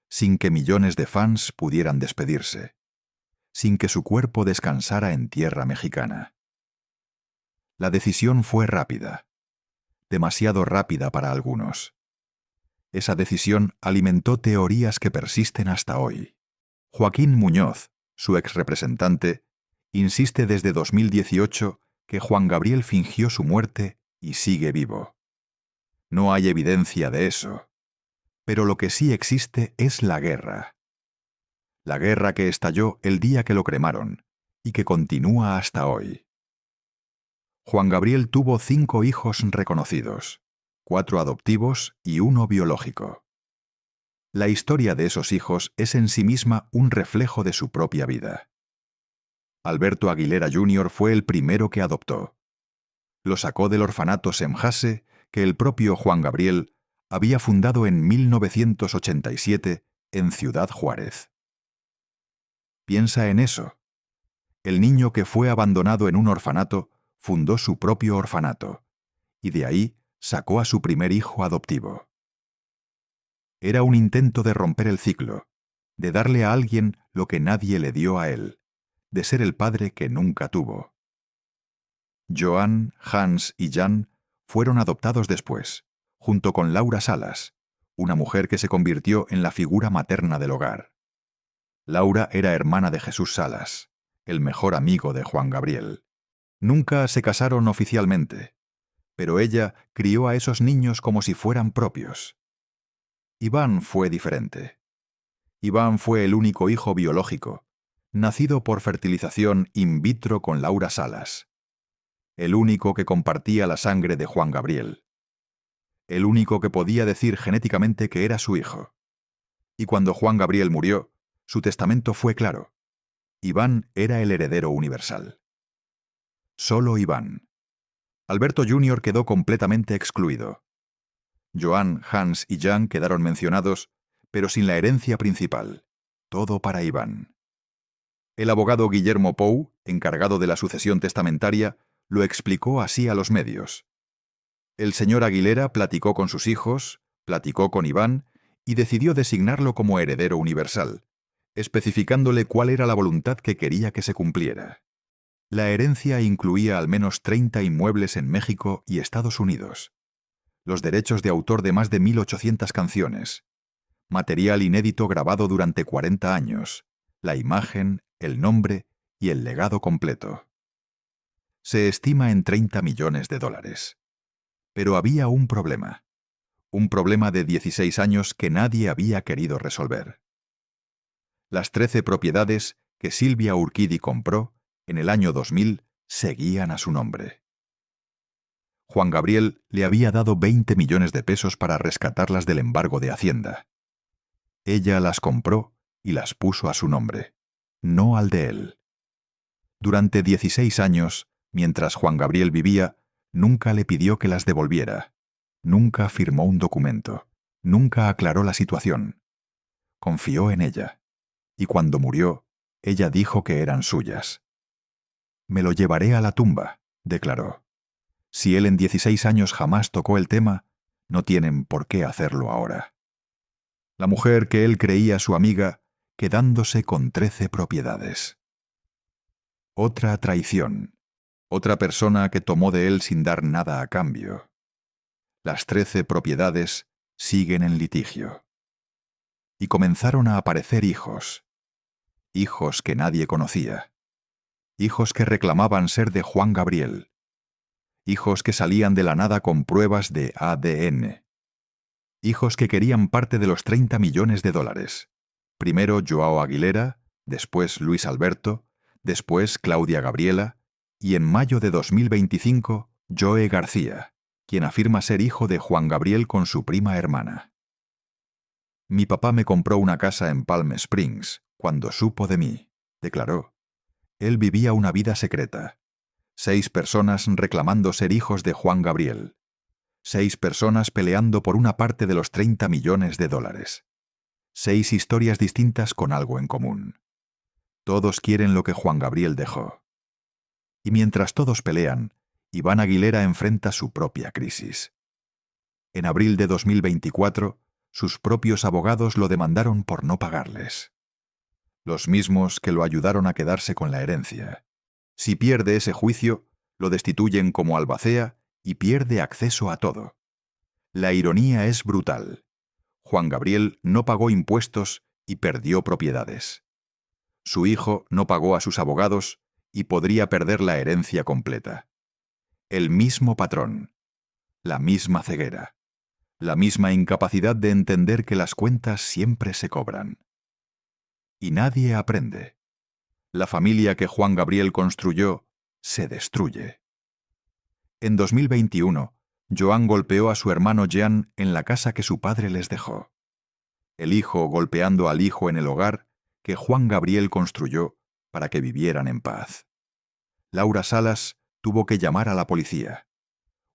sin que millones de fans pudieran despedirse, sin que su cuerpo descansara en tierra mexicana. La decisión fue rápida, demasiado rápida para algunos. Esa decisión alimentó teorías que persisten hasta hoy. Joaquín Muñoz, su exrepresentante, insiste desde 2018 que Juan Gabriel fingió su muerte y sigue vivo. No hay evidencia de eso, pero lo que sí existe es la guerra. La guerra que estalló el día que lo cremaron y que continúa hasta hoy. Juan Gabriel tuvo 5 hijos reconocidos, 4 adoptivos y 1 biológico. La historia de esos hijos es en sí misma un reflejo de su propia vida. Alberto Aguilera Jr. fue el primero que adoptó. Lo sacó del orfanato Semjase que el propio Juan Gabriel había fundado en 1987 en Ciudad Juárez. Piensa en eso. El niño que fue abandonado en un orfanato fundó su propio orfanato, y de ahí sacó a su primer hijo adoptivo. Era un intento de romper el ciclo, de darle a alguien lo que nadie le dio a él, de ser el padre que nunca tuvo. Joan, Hans y Jan fueron adoptados después, junto con Laura Salas, una mujer que se convirtió en la figura materna del hogar. Laura era hermana de Jesús Salas, el mejor amigo de Juan Gabriel. Nunca se casaron oficialmente, pero ella crió a esos niños como si fueran propios. Iván fue diferente. Iván fue el único hijo biológico, nacido por fertilización in vitro con Laura Salas. El único que compartía la sangre de Juan Gabriel. El único que podía decir genéticamente que era su hijo. Y cuando Juan Gabriel murió, su testamento fue claro. Iván era el heredero universal. Solo Iván. Alberto Jr. quedó completamente excluido. Joan, Hans y Jan quedaron mencionados, pero sin la herencia principal. Todo para Iván. El abogado Guillermo Pou, encargado de la sucesión testamentaria, lo explicó así a los medios. El señor Aguilera platicó con sus hijos, platicó con Iván y decidió designarlo como heredero universal, especificándole cuál era la voluntad que quería que se cumpliera. La herencia incluía al menos 30 inmuebles en México y Estados Unidos, los derechos de autor de más de 1.800 canciones, material inédito grabado durante 40 años, la imagen, el nombre y el legado completo. Se estima en $30 millones. Pero había un problema de 16 años que nadie había querido resolver. Las 13 propiedades que Silvia Urquidi compró en el año 2000 seguían a su nombre. Juan Gabriel le había dado 20 millones de pesos para rescatarlas del embargo de Hacienda. Ella las compró y las puso a su nombre, no al de él. Durante 16 años, mientras Juan Gabriel vivía, nunca le pidió que las devolviera, nunca firmó un documento, nunca aclaró la situación. Confió en ella, y cuando murió, ella dijo que eran suyas. «Me lo llevaré a la tumba», declaró. Si él en 16 años jamás tocó el tema, no tienen por qué hacerlo ahora. La mujer que él creía su amiga, quedándose con 13 propiedades. Otra traición. Otra persona que tomó de él sin dar nada a cambio. Las 13 propiedades siguen en litigio. Y comenzaron a aparecer hijos. Hijos que nadie conocía. Hijos que reclamaban ser de Juan Gabriel. Hijos que salían de la nada con pruebas de ADN. Hijos que querían parte de los $30 millones. Primero Joao Aguilera, después Luis Alberto, después Claudia Gabriela, y en mayo de 2025, Joe García, quien afirma ser hijo de Juan Gabriel con su prima hermana. «Mi papá me compró una casa en Palm Springs cuando supo de mí», declaró. Él vivía una vida secreta. 6 personas reclamando ser hijos de Juan Gabriel. 6 personas peleando por una parte de los $30 millones. 6 historias distintas con algo en común. Todos quieren lo que Juan Gabriel dejó. Y mientras todos pelean, Iván Aguilera enfrenta su propia crisis. En abril de 2024, sus propios abogados lo demandaron por no pagarles. Los mismos que lo ayudaron a quedarse con la herencia. Si pierde ese juicio, lo destituyen como albacea y pierde acceso a todo. La ironía es brutal. Juan Gabriel no pagó impuestos y perdió propiedades. Su hijo no pagó a sus abogados y podría perder la herencia completa. El mismo patrón, la misma ceguera, la misma incapacidad de entender que las cuentas siempre se cobran. Y nadie aprende. La familia que Juan Gabriel construyó se destruye. En 2021, Joan golpeó a su hermano Jean en la casa que su padre les dejó. El hijo golpeando al hijo en el hogar que Juan Gabriel construyó para que vivieran en paz. Laura Salas tuvo que llamar a la policía.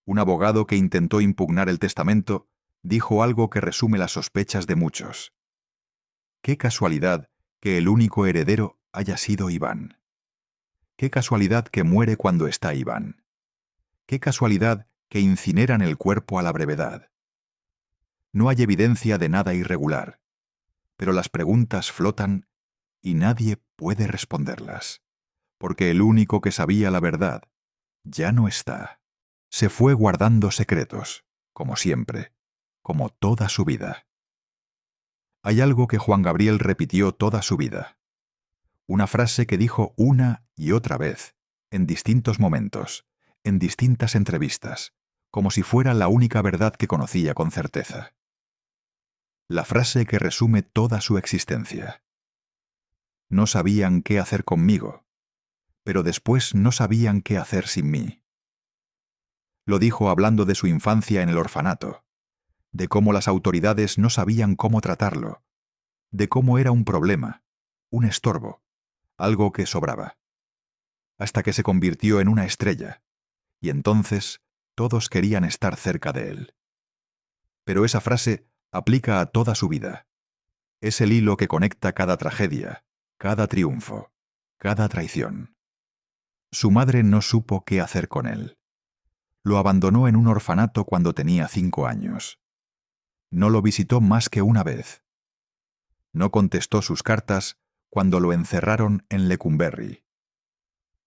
Un abogado que intentó impugnar el testamento dijo algo que resume las sospechas de muchos. Qué casualidad que el único heredero haya sido Iván. Qué casualidad que muere cuando está Iván. Qué casualidad que incineran el cuerpo a la brevedad. No hay evidencia de nada irregular, pero las preguntas flotan y nadie puede responderlas, porque el único que sabía la verdad ya no está. Se fue guardando secretos, como siempre, como toda su vida. Hay algo que Juan Gabriel repitió toda su vida. Una frase que dijo una y otra vez, en distintos momentos, en distintas entrevistas, como si fuera la única verdad que conocía con certeza. La frase que resume toda su existencia. No sabían qué hacer conmigo, pero después no sabían qué hacer sin mí. Lo dijo hablando de su infancia en el orfanato, de cómo las autoridades no sabían cómo tratarlo, de cómo era un problema, un estorbo, algo que sobraba, hasta que se convirtió en una estrella, y entonces todos querían estar cerca de él. Pero esa frase aplica a toda su vida. Es el hilo que conecta cada tragedia, cada triunfo, cada traición. Su madre no supo qué hacer con él. Lo abandonó en un orfanato cuando tenía 5 años. No lo visitó más que una vez. No contestó sus cartas cuando lo encerraron en Lecumberri.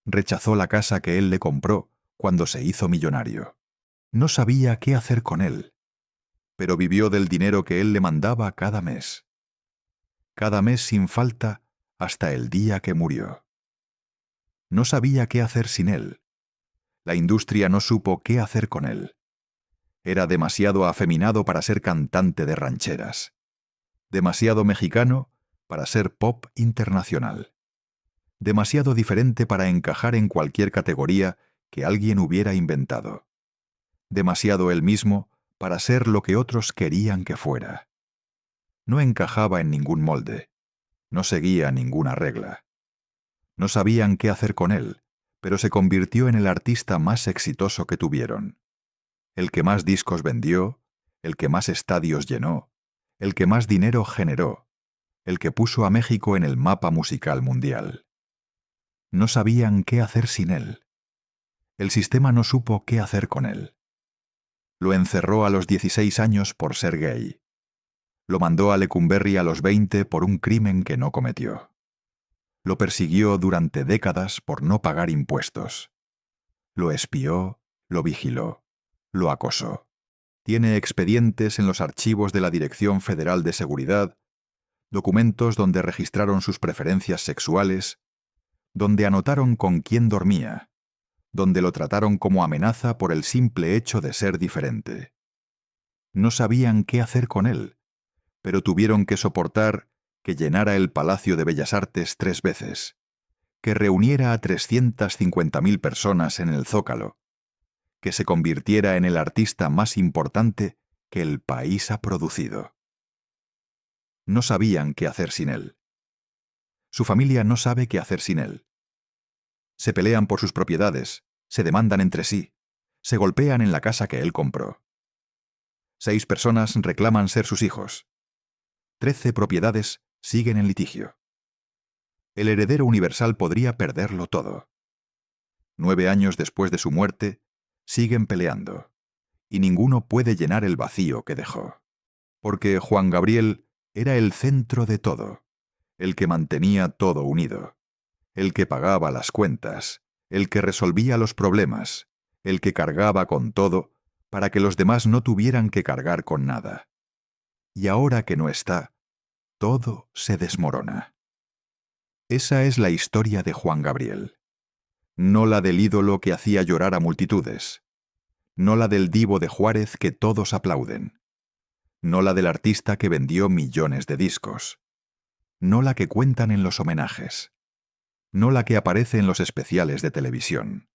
Rechazó la casa que él le compró cuando se hizo millonario. No sabía qué hacer con él, pero vivió del dinero que él le mandaba cada mes. Cada mes sin falta hasta el día que murió. No sabía qué hacer sin él. La industria no supo qué hacer con él. Era demasiado afeminado para ser cantante de rancheras. Demasiado mexicano para ser pop internacional. Demasiado diferente para encajar en cualquier categoría que alguien hubiera inventado. Demasiado él mismo para ser lo que otros querían que fuera. No encajaba en ningún molde. No seguía ninguna regla. No sabían qué hacer con él, pero se convirtió en el artista más exitoso que tuvieron. El que más discos vendió, el que más estadios llenó, el que más dinero generó, el que puso a México en el mapa musical mundial. No sabían qué hacer sin él. El sistema no supo qué hacer con él. Lo encerró a los 16 años por ser gay. Lo mandó a Lecumberri a los 20 por un crimen que no cometió. Lo persiguió durante décadas por no pagar impuestos. Lo espió, lo vigiló, lo acosó. Tiene expedientes en los archivos de la Dirección Federal de Seguridad, documentos donde registraron sus preferencias sexuales, donde anotaron con quién dormía, donde lo trataron como amenaza por el simple hecho de ser diferente. No sabían qué hacer con él, pero tuvieron que soportar que llenara el Palacio de Bellas Artes 3 veces, que reuniera a 350.000 personas en el Zócalo, que se convirtiera en el artista más importante que el país ha producido. No sabían qué hacer sin él. Su familia no sabe qué hacer sin él. Se pelean por sus propiedades, se demandan entre sí, se golpean en la casa que él compró. 6 personas reclaman ser sus hijos. 13 propiedades siguen en litigio. El heredero universal podría perderlo todo. 9 años después de su muerte, siguen peleando, y ninguno puede llenar el vacío que dejó. Porque Juan Gabriel era el centro de todo, el que mantenía todo unido, el que pagaba las cuentas, el que resolvía los problemas, el que cargaba con todo para que los demás no tuvieran que cargar con nada. Y ahora que no está, todo se desmorona. Esa es la historia de Juan Gabriel, no la del ídolo que hacía llorar a multitudes, no la del divo de Juárez que todos aplauden, no la del artista que vendió millones de discos, no la que cuentan en los homenajes, no la que aparece en los especiales de televisión.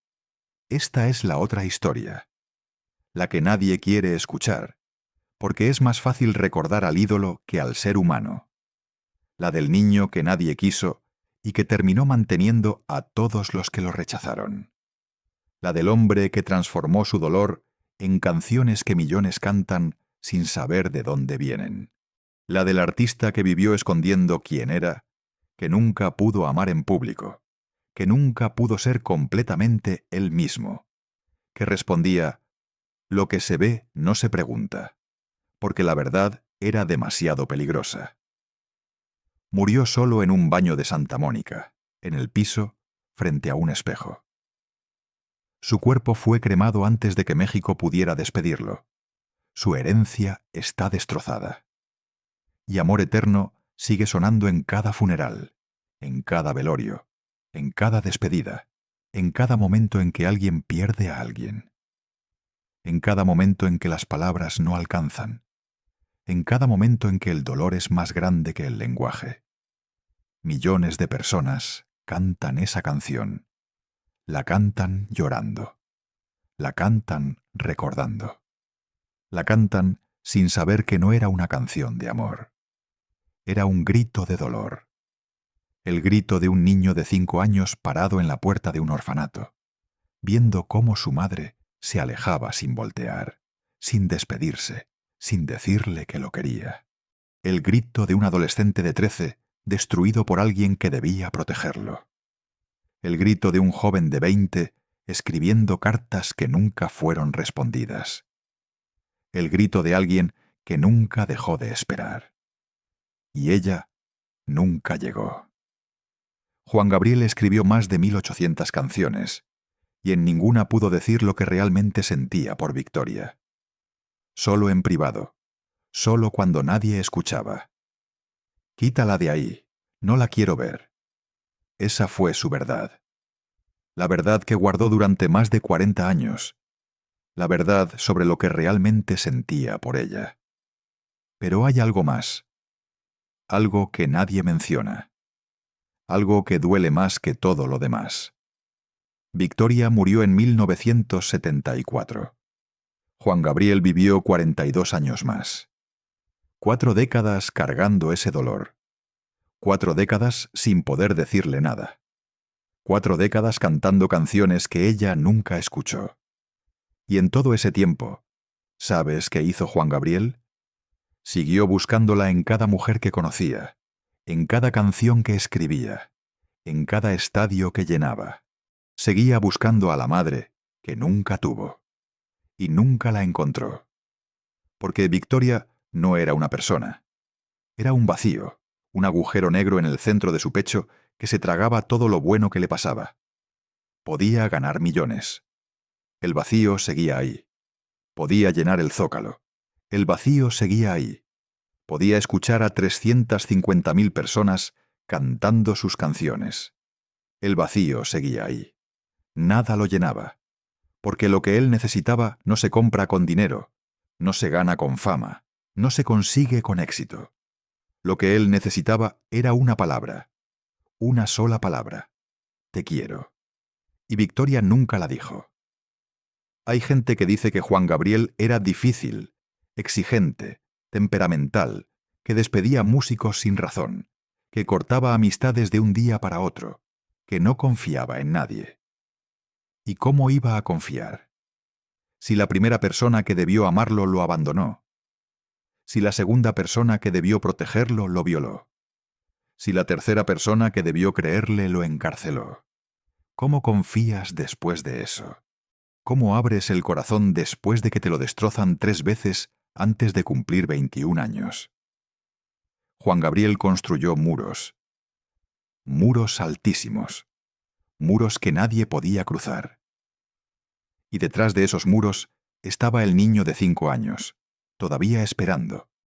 Esta es la otra historia, la que nadie quiere escuchar, porque es más fácil recordar al ídolo que al ser humano, la del niño que nadie quiso y que terminó manteniendo a todos los que lo rechazaron, la del hombre que transformó su dolor en canciones que millones cantan sin saber de dónde vienen, la del artista que vivió escondiendo quién era, que nunca pudo amar en público, que nunca pudo ser completamente él mismo, que respondía: lo que se ve no se pregunta, porque la verdad era demasiado peligrosa. Murió solo en un baño de Santa Mónica, en el piso, frente a un espejo. Su cuerpo fue cremado antes de que México pudiera despedirlo. Su herencia está destrozada. Y Amor Eterno sigue sonando en cada funeral, en cada velorio, en cada despedida, en cada momento en que alguien pierde a alguien, en cada momento en que las palabras no alcanzan, en cada momento en que el dolor es más grande que el lenguaje. Millones de personas cantan esa canción. La cantan llorando. La cantan recordando. La cantan sin saber que no era una canción de amor. Era un grito de dolor. El grito de un niño de 5 años parado en la puerta de un orfanato, viendo cómo su madre se alejaba sin voltear, sin despedirse, sin decirle que lo quería. El grito de un adolescente de 13 destruido por alguien que debía protegerlo. El grito de un joven de 20 escribiendo cartas que nunca fueron respondidas. El grito de alguien que nunca dejó de esperar. Y ella nunca llegó. Juan Gabriel escribió más de 1800 canciones, y en ninguna pudo decir lo que realmente sentía por Victoria. Solo en privado, solo cuando nadie escuchaba. Quítala de ahí, no la quiero ver. Esa fue su verdad. La verdad que guardó durante más de 40 años. La verdad sobre lo que realmente sentía por ella. Pero hay algo más. Algo que nadie menciona. Algo que duele más que todo lo demás. Victoria murió en 1974. Juan Gabriel vivió 42 años más. 4 décadas cargando ese dolor. 4 décadas sin poder decirle nada. 4 décadas cantando canciones que ella nunca escuchó. Y en todo ese tiempo, ¿sabes qué hizo Juan Gabriel? Siguió buscándola en cada mujer que conocía, en cada canción que escribía, en cada estadio que llenaba. Seguía buscando a la madre que nunca tuvo. Y nunca la encontró. Porque Victoria no era una persona. Era un vacío, un agujero negro en el centro de su pecho que se tragaba todo lo bueno que le pasaba. Podía ganar millones. El vacío seguía ahí. Podía llenar el Zócalo. El vacío seguía ahí. Podía escuchar a 350.000 personas cantando sus canciones. El vacío seguía ahí. Nada lo llenaba. Porque lo que él necesitaba no se compra con dinero, no se gana con fama, no se consigue con éxito. Lo que él necesitaba era una palabra. Una sola palabra. Te quiero. Y Victoria nunca la dijo. Hay gente que dice que Juan Gabriel era difícil, exigente, temperamental, que despedía músicos sin razón, que cortaba amistades de un día para otro, que no confiaba en nadie. ¿Y cómo iba a confiar? Si la primera persona que debió amarlo lo abandonó, si la segunda persona que debió protegerlo lo violó, si la tercera persona que debió creerle lo encarceló. ¿Cómo confías después de eso? ¿Cómo abres el corazón después de que te lo destrozan 3 veces antes de cumplir 21 años? Juan Gabriel construyó muros. Muros altísimos. Muros que nadie podía cruzar. Y detrás de esos muros estaba el niño de 5 años, todavía esperando.